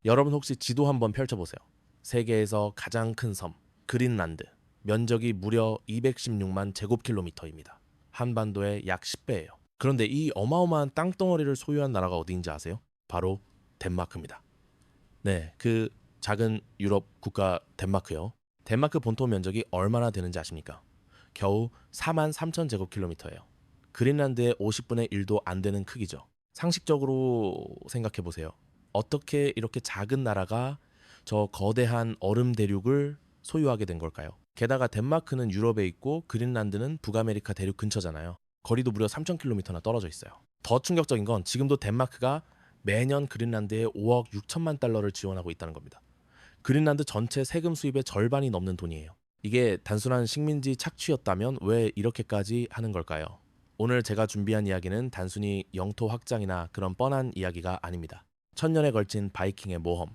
여러분 혹시 지도 한번 펼쳐보세요. 세계에서 가장 큰 섬, 그린란드. 면적이 무려 216만 제곱킬로미터입니다. 한반도의 약 10배예요. 그런데 이 어마어마한 땅덩어리를 소유한 나라가 어디인지 아세요? 바로 덴마크입니다. 네, 그 작은 유럽 국가 덴마크요. 덴마크 본토 면적이 얼마나 되는지 아십니까? 겨우 4만 3천 제곱킬로미터예요. 그린란드의 50분의 1도 안 되는 크기죠. 상식적으로 생각해 보세요. 어떻게 이렇게 작은 나라가 저 거대한 얼음 대륙을 소유하게 된 걸까요? 게다가 덴마크는 유럽에 있고 그린란드는 북아메리카 대륙 근처잖아요. 거리도 무려 3,000km나 떨어져 있어요. 더 충격적인 건 지금도 덴마크가 매년 그린란드에 5억 6천만 달러를 지원하고 있다는 겁니다. 그린란드 전체 세금 수입의 절반이 넘는 돈이에요. 이게 단순한 식민지 착취였다면 왜 이렇게까지 하는 걸까요? 오늘 제가 준비한 이야기는 단순히 영토 확장이나 그런 뻔한 이야기가 아닙니다. 천년에 걸친 바이킹의 모험,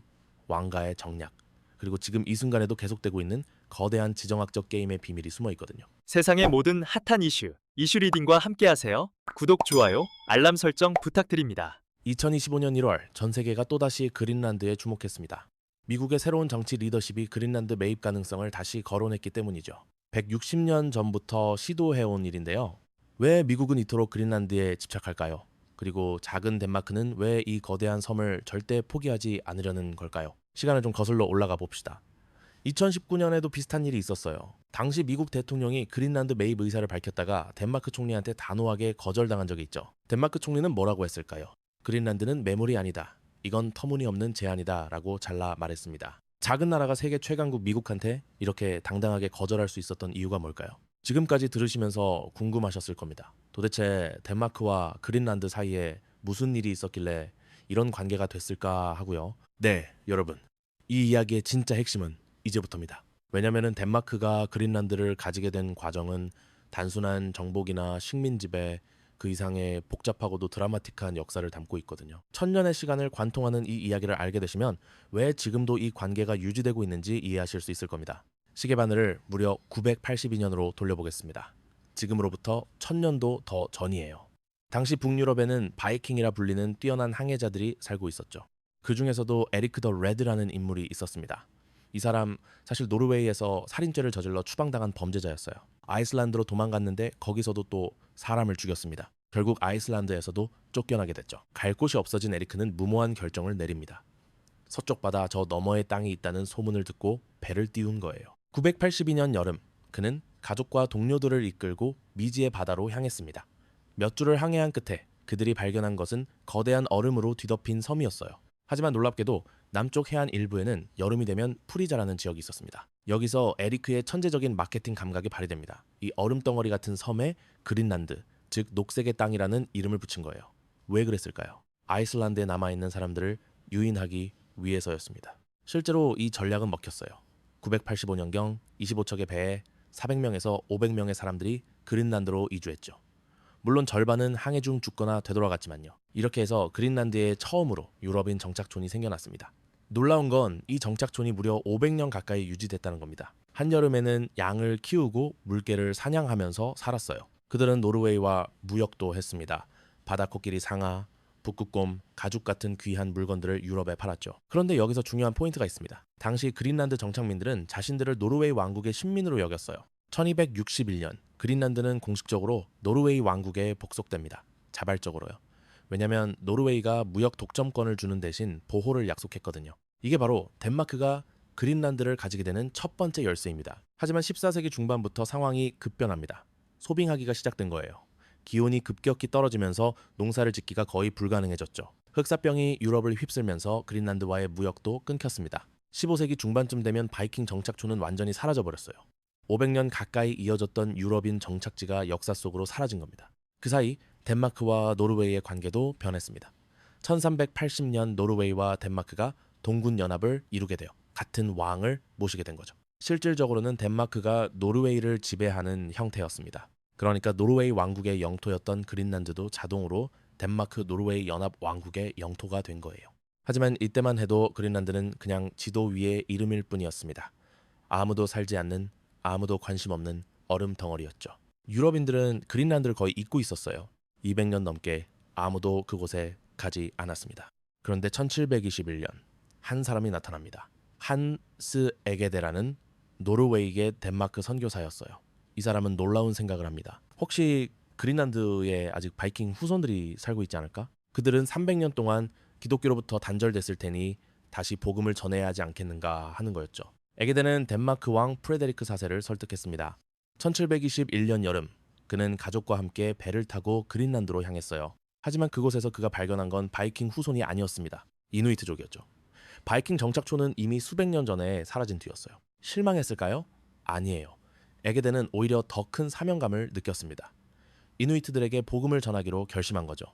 왕가의 정략, 그리고 지금 이 순간에도 계속되고 있는 거대한 지정학적 게임의 비밀이 숨어 있거든요. 세상의 모든 핫한 이슈 리딩과 함께하세요. 구독, 좋아요, 알람 설정 부탁드립니다. 2025년 1월 전 세계가 또다시 그린란드에 주목했습니다. 미국의 새로운 정치 리더십이 그린란드 매입 가능성을 다시 거론했기 때문이죠. 160년 전부터 시도해온 일인데요. 왜 미국은 이토록 그린란드에 집착할까요? 그리고 작은 덴마크는 왜 이 거대한 섬을 절대 포기하지 않으려는 걸까요? 시간을 좀 거슬러 올라가 봅시다. 2019년에도 비슷한 일이 있었어요. 당시 미국 대통령이 그린란드 매입 의사를 밝혔다가 덴마크 총리한테 단호하게 거절당한 적이 있죠. 덴마크 총리는 뭐라고 했을까요? 그린란드는 매물이 아니다. 이건 터무니없는 제안이다 라고 잘라 말했습니다. 작은 나라가 세계 최강국 미국한테 이렇게 당당하게 거절할 수 있었던 이유가 뭘까요? 지금까지 들으시면서 궁금하셨을 겁니다. 도대체 덴마크와 그린란드 사이에 무슨 일이 있었길래 이런 관계가 됐을까 하고요. 네, 여러분. 이 이야기의 진짜 핵심은 이제부터입니다. 왜냐면은 덴마크가 그린란드를 가지게 된 과정은 단순한 정복이나 식민 지배 그 이상의 복잡하고도 드라마틱한 역사를 담고 있거든요. 천년의 시간을 관통하는 이 이야기를 알게 되시면 왜 지금도 이 관계가 유지되고 있는지 이해하실 수 있을 겁니다. 시계바늘을 무려 982년으로 돌려보겠습니다. 지금으로부터 1000년도 더 전이에요. 당시 북유럽에는 바이킹이라 불리는 뛰어난 항해자들이 살고 있었죠. 그 중에서도 에리크 더 레드라는 인물이 있었습니다. 이 사람 사실 노르웨이에서 살인죄를 저질러 추방당한 범죄자였어요. 아이슬란드로 도망갔는데 거기서도 또 사람을 죽였습니다. 결국 아이슬란드에서도 쫓겨나게 됐죠. 갈 곳이 없어진 에리크는 무모한 결정을 내립니다. 서쪽 바다 저 너머의 땅이 있다는 소문을 듣고 배를 띄운 거예요. 982년 여름, 그는 가족과 동료들을 이끌고 미지의 바다로 향했습니다. 몇 주를 항해한 끝에 그들이 발견한 것은 거대한 얼음으로 뒤덮인 섬이었어요. 하지만 놀랍게도 남쪽 해안 일부에는 여름이 되면 풀이 자라는 지역이 있었습니다. 여기서 에리크의 천재적인 마케팅 감각이 발휘됩니다. 이 얼음덩어리 같은 섬에 그린란드, 즉 녹색의 땅이라는 이름을 붙인 거예요. 왜 그랬을까요? 아이슬란드에 남아있는 사람들을 유인하기 위해서였습니다. 실제로 이 전략은 먹혔어요. 985년경 25척의 배에 400명에서 500명의 사람들이 그린란드로 이주했죠. 물론 절반은 항해 중 죽거나 되돌아갔지만요. 이렇게 해서 그린란드에 처음으로 유럽인 정착촌이 생겨났습니다. 놀라운 건 이 정착촌이 무려 500년 가까이 유지됐다는 겁니다. 한여름에는 양을 키우고 물개를 사냥하면서 살았어요. 그들은 노르웨이와 무역도 했습니다. 바다코끼리 상아, 북극곰, 가죽 같은 귀한 물건들을 유럽에 팔았죠. 그런데 여기서 중요한 포인트가 있습니다. 당시 그린란드 정착민들은 자신들을 노르웨이 왕국의 신민으로 여겼어요. 1261년 그린란드는 공식적으로 노르웨이 왕국에 복속됩니다. 자발적으로요. 왜냐면 노르웨이가 무역 독점권을 주는 대신 보호를 약속했거든요. 이게 바로 덴마크가 그린란드를 가지게 되는 첫 번째 열쇠입니다. 하지만 14세기 중반부터 상황이 급변합니다. 소빙하기가 시작된 거예요. 기온이 급격히 떨어지면서 농사를 짓기가 거의 불가능해졌죠. 흑사병이 유럽을 휩쓸면서 그린란드와의 무역도 끊겼습니다. 15세기 중반쯤 되면 바이킹 정착촌은 완전히 사라져버렸어요. 500년 가까이 이어졌던 유럽인 정착지가 역사 속으로 사라진 겁니다. 그 사이 덴마크와 노르웨이의 관계도 변했습니다. 1380년 노르웨이와 덴마크가 동군 연합을 이루게 돼요. 같은 왕을 모시게 된 거죠. 실질적으로는 덴마크가 노르웨이를 지배하는 형태였습니다. 그러니까 노르웨이 왕국의 영토였던 그린란드도 자동으로 덴마크 노르웨이 연합 왕국의 영토가 된 거예요. 하지만 이때만 해도 그린란드는 그냥 지도 위의 이름일 뿐이었습니다. 아무도 살지 않는, 아무도 관심 없는 얼음 덩어리였죠. 유럽인들은 그린란드를 거의 잊고 있었어요. 200년 넘게 아무도 그곳에 가지 않았습니다. 그런데 1721년 한 사람이 나타납니다. 한스 에게데라는 노르웨이계 덴마크 선교사였어요. 이 사람은 놀라운 생각을 합니다. 혹시 그린란드에 아직 바이킹 후손들이 살고 있지 않을까? 그들은 300년 동안 기독교로부터 단절됐을 테니 다시 복음을 전해야 하지 않겠는가 하는 거였죠. 에게데는 덴마크 왕 프레데리크 4세를 설득했습니다. 1721년 여름, 그는 가족과 함께 배를 타고 그린란드로 향했어요. 하지만 그곳에서 그가 발견한 건 바이킹 후손이 아니었습니다. 이누이트족이었죠. 바이킹 정착초는 이미 수백 년 전에 사라진 뒤였어요. 실망했을까요? 아니에요. 에게데는 오히려 더 큰 사명감을 느꼈습니다. 이누이트들에게 복음을 전하기로 결심한 거죠.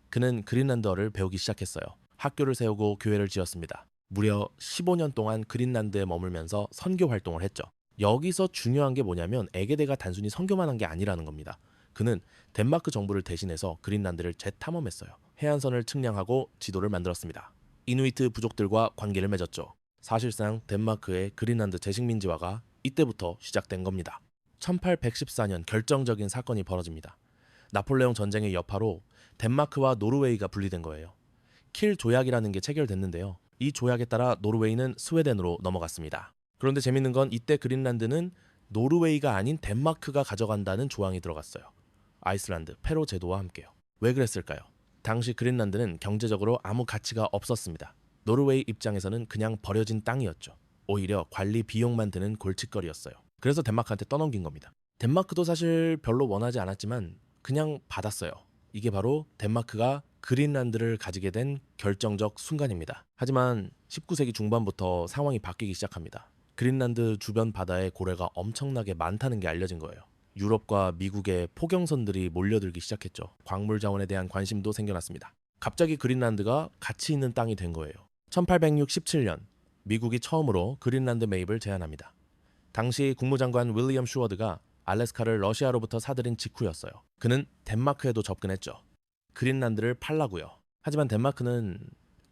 그는 그린란드어를 배우기 시작했어요. 학교를 세우고 교회를 지었습니다. 무려 15년 동안 그린란드에 머물면서 선교 활동을 했죠. 여기서 중요한 게 뭐냐면 에게데가 단순히 선교만 한 게 아니라는 겁니다. 그는 덴마크 정부를 대신해서 그린란드를 재탐험했어요. 해안선을 측량하고 지도를 만들었습니다. 이누이트 부족들과 관계를 맺었죠. 사실상 덴마크의 그린란드 재식민지화가 이때부터 시작된 겁니다. 1814년 결정적인 사건이 벌어집니다. 나폴레옹 전쟁의 여파로 덴마크와 노르웨이가 분리된 거예요. 킬 조약이라는 게 체결됐는데요. 이 조약에 따라 노르웨이는 스웨덴으로 넘어갔습니다. 그런데 재밌는 건 이때 그린란드는 노르웨이가 아닌 덴마크가 가져간다는 조항이 들어갔어요. 아이슬란드, 페로 제도와 함께요. 왜 그랬을까요? 당시 그린란드는 경제적으로 아무 가치가 없었습니다. 노르웨이 입장에서는 그냥 버려진 땅이었죠. 오히려 관리 비용만 드는 골칫거리였어요. 그래서 덴마크한테 떠넘긴 겁니다. 덴마크도 사실 별로 원하지 않았지만 그냥 받았어요. 이게 바로 덴마크가 그린란드를 가지게 된 결정적 순간입니다. 하지만 19세기 중반부터 상황이 바뀌기 시작합니다. 그린란드 주변 바다에 고래가 엄청나게 많다는 게 알려진 거예요. 유럽과 미국의 포경선들이 몰려들기 시작했죠. 광물 자원에 대한 관심도 생겨났습니다. 갑자기 그린란드가 가치 있는 땅이 된 거예요. 1867년 미국이 처음으로 그린란드 매입을 제안합니다. 당시 국무장관 윌리엄 슈워드가 알래스카를 러시아로부터 사들인 직후였어요. 그는 덴마크에도 접근했죠. 그린란드를 팔라고요. 하지만 덴마크는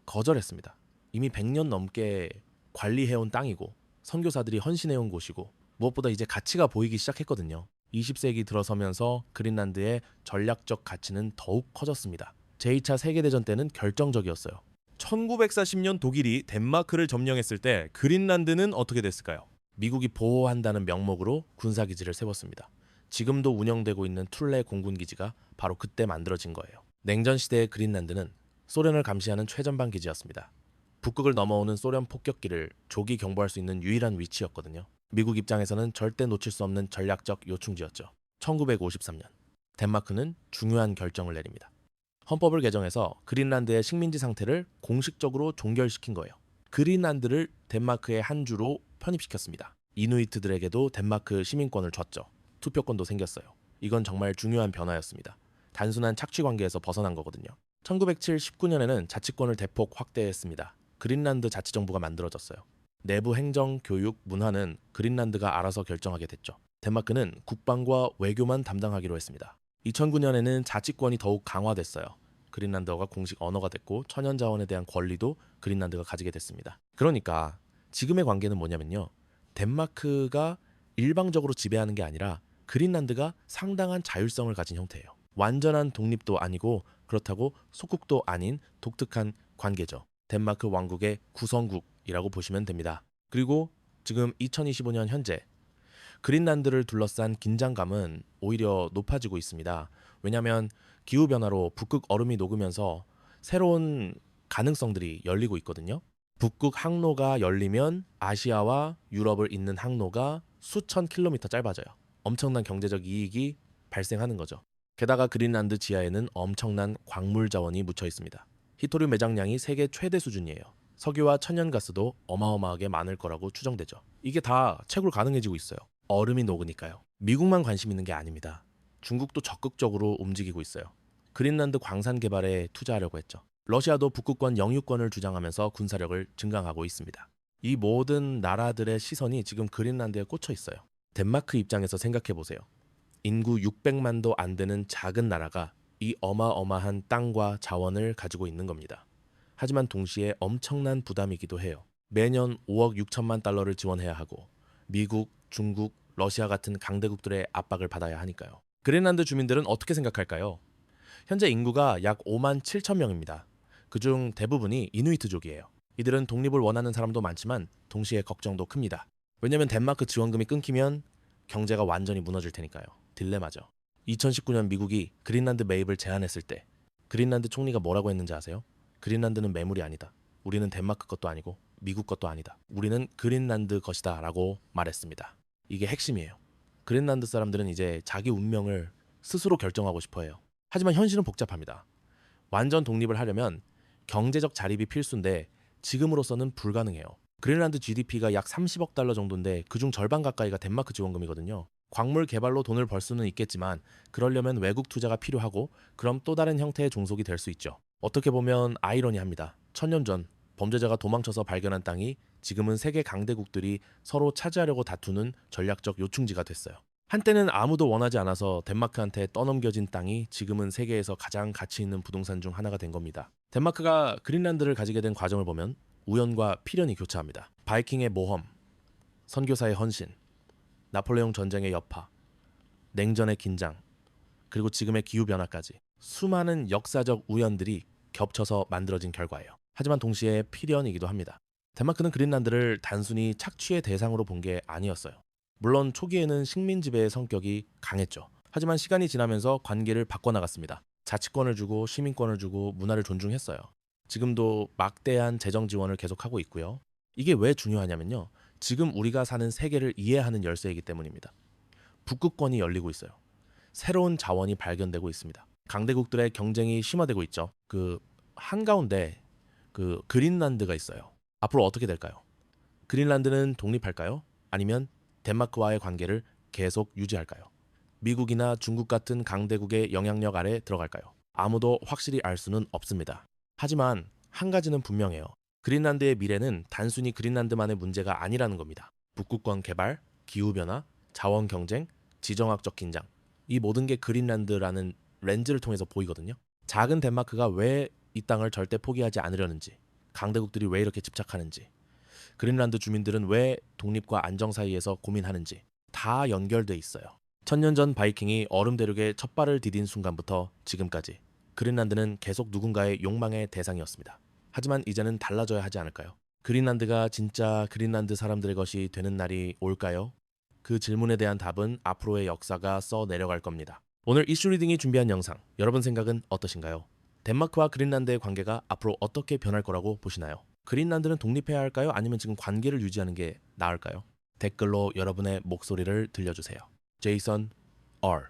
거절했습니다. 이미 100년 넘게 관리해온 땅이고 선교사들이 헌신해온 곳이고 무엇보다 이제 가치가 보이기 시작했거든요. 20세기 들어서면서 그린란드의 전략적 가치는 더욱 커졌습니다. 제2차 세계대전 때는 결정적이었어요. 1940년 독일이 덴마크를 점령했을 때 그린란드는 어떻게 됐을까요? 미국이 보호한다는 명목으로 군사기지를 세웠습니다. 지금도 운영되고 있는 툴레 공군기지가 바로 그때 만들어진 거예요. 냉전 시대의 그린란드는 소련을 감시하는 최전방 기지였습니다. 북극을 넘어오는 소련 폭격기를 조기 경보할 수 있는 유일한 위치였거든요. 미국 입장에서는 절대 놓칠 수 없는 전략적 요충지였죠. 1953년 덴마크는 중요한 결정을 내립니다. 헌법을 개정해서 그린란드의 식민지 상태를 공식적으로 종결시킨 거예요. 그린란드를 덴마크의 한 주로 편입시켰습니다. 이누이트들에게도 덴마크 시민권을 줬죠. 투표권도 생겼어요. 이건 정말 중요한 변화였습니다. 단순한 착취 관계에서 벗어난 거거든요. 1919년에는 자치권을 대폭 확대했습니다. 그린란드 자치정부가 만들어졌어요. 내부 행정, 교육, 문화는 그린란드가 알아서 결정하게 됐죠. 덴마크는 국방과 외교만 담당하기로 했습니다. 2009년에는 자치권이 더욱 강화됐어요. 그린란드어가 공식 언어가 됐고 천연자원에 대한 권리도 그린란드가 가지게 됐습니다. 그러니까 지금의 관계는 뭐냐면요. 덴마크가 일방적으로 지배하는 게 아니라 그린란드가 상당한 자율성을 가진 형태예요. 완전한 독립도 아니고 그렇다고 속국도 아닌 독특한 관계죠. 덴마크 왕국의 구성국이라고 보시면 됩니다. 그리고 지금 2025년 현재 그린란드를 둘러싼 긴장감은 오히려 높아지고 있습니다. 왜냐하면 기후변화로 북극 얼음이 녹으면서 새로운 가능성들이 열리고 있거든요. 북극 항로가 열리면 아시아와 유럽을 잇는 항로가 수천 킬로미터 짧아져요. 엄청난 경제적 이익이 발생하는 거죠. 게다가 그린란드 지하에는 엄청난 광물 자원이 묻혀 있습니다. 히토류 매장량이 세계 최대 수준이에요. 석유와 천연가스도 어마어마하게 많을 거라고 추정되죠. 이게 다 채굴 가능해지고 있어요. 얼음이 녹으니까요. 미국만 관심 있는 게 아닙니다. 중국도 적극적으로 움직이고 있어요. 그린란드 광산 개발에 투자하려고 했죠. 러시아도 북극권 영유권을 주장하면서 군사력을 증강하고 있습니다. 이 모든 나라들의 시선이 지금 그린란드에 꽂혀 있어요. 덴마크 입장에서 생각해 보세요. 인구 600만도 안 되는 작은 나라가 이 어마어마한 땅과 자원을 가지고 있는 겁니다. 하지만 동시에 엄청난 부담이기도 해요. 매년 5억 6천만 달러를 지원해야 하고 미국, 중국, 러시아 같은 강대국들의 압박을 받아야 하니까요. 그린란드 주민들은 어떻게 생각할까요? 현재 인구가 약 5만 7천 명입니다. 그중 대부분이 이누이트족이에요. 이들은 독립을 원하는 사람도 많지만 동시에 걱정도 큽니다. 왜냐면 덴마크 지원금이 끊기면 경제가 완전히 무너질 테니까요. 딜레마죠. 2019년 미국이 그린란드 매입을 제안했을 때 그린란드 총리가 뭐라고 했는지 아세요? 그린란드는 매물이 아니다. 우리는 덴마크 것도 아니고 미국 것도 아니다. 우리는 그린란드 것이다 라고 말했습니다. 이게 핵심이에요. 그린란드 사람들은 이제 자기 운명을 스스로 결정하고 싶어 해요. 하지만 현실은 복잡합니다. 완전 독립을 하려면 경제적 자립이 필수인데 지금으로서는 불가능해요. 그린란드 GDP가 약 30억 달러 정도인데 그중 절반 가까이가 덴마크 지원금이거든요. 광물 개발로 돈을 벌 수는 있겠지만 그러려면 외국 투자가 필요하고 그럼 또 다른 형태의 종속이 될 수 있죠. 어떻게 보면 아이러니합니다. 1000년 전 범죄자가 도망쳐서 발견한 땅이 지금은 세계 강대국들이 서로 차지하려고 다투는 전략적 요충지가 됐어요. 한때는 아무도 원하지 않아서 덴마크한테 떠넘겨진 땅이 지금은 세계에서 가장 가치 있는 부동산 중 하나가 된 겁니다. 덴마크가 그린란드를 가지게 된 과정을 보면 우연과 필연이 교차합니다. 바이킹의 모험, 선교사의 헌신, 나폴레옹 전쟁의 여파, 냉전의 긴장, 그리고 지금의 기후변화까지 수많은 역사적 우연들이 겹쳐서 만들어진 결과예요. 하지만 동시에 필연이기도 합니다. 덴마크는 그린란드를 단순히 착취의 대상으로 본 게 아니었어요. 물론 초기에는 식민 지배의 성격이 강했죠. 하지만 시간이 지나면서 관계를 바꿔나갔습니다. 자치권을 주고 시민권을 주고 문화를 존중했어요. 지금도 막대한 재정 지원을 계속하고 있고요. 이게 왜 중요하냐면요. 지금 우리가 사는 세계를 이해하는 열쇠이기 때문입니다. 북극권이 열리고 있어요. 새로운 자원이 발견되고 있습니다. 강대국들의 경쟁이 심화되고 있죠. 그 한가운데 그린란드가 있어요. 앞으로 어떻게 될까요? 그린란드는 독립할까요? 아니면 덴마크와의 관계를 계속 유지할까요? 미국이나 중국 같은 강대국의 영향력 아래 들어갈까요? 아무도 확실히 알 수는 없습니다. 하지만 한 가지는 분명해요. 그린란드의 미래는 단순히 그린란드만의 문제가 아니라는 겁니다. 북극권 개발, 기후변화, 자원 경쟁, 지정학적 긴장. 이 모든 게 그린란드라는 렌즈를 통해서 보이거든요. 작은 덴마크가 왜 이 땅을 절대 포기하지 않으려는지, 강대국들이 왜 이렇게 집착하는지, 그린란드 주민들은 왜 독립과 안정 사이에서 고민하는지 다 연결돼 있어요. 1000년 전 바이킹이 얼음 대륙에 첫 발을 디딘 순간부터 지금까지 그린란드는 계속 누군가의 욕망의 대상이었습니다. 하지만 이제는 달라져야 하지 않을까요? 그린란드가 진짜 그린란드 사람들의 것이 되는 날이 올까요? 그 질문에 대한 답은 앞으로의 역사가 써 내려갈 겁니다. 오늘 이슈 리딩이 준비한 영상, 여러분 생각은 어떠신가요? 덴마크와 그린란드의 관계가 앞으로 어떻게 변할 거라고 보시나요? 그린란드는 독립해야 할까요? 아니면 지금 관계를 유지하는 게 나을까요? 댓글로 여러분의 목소리를 들려주세요. 제이선 R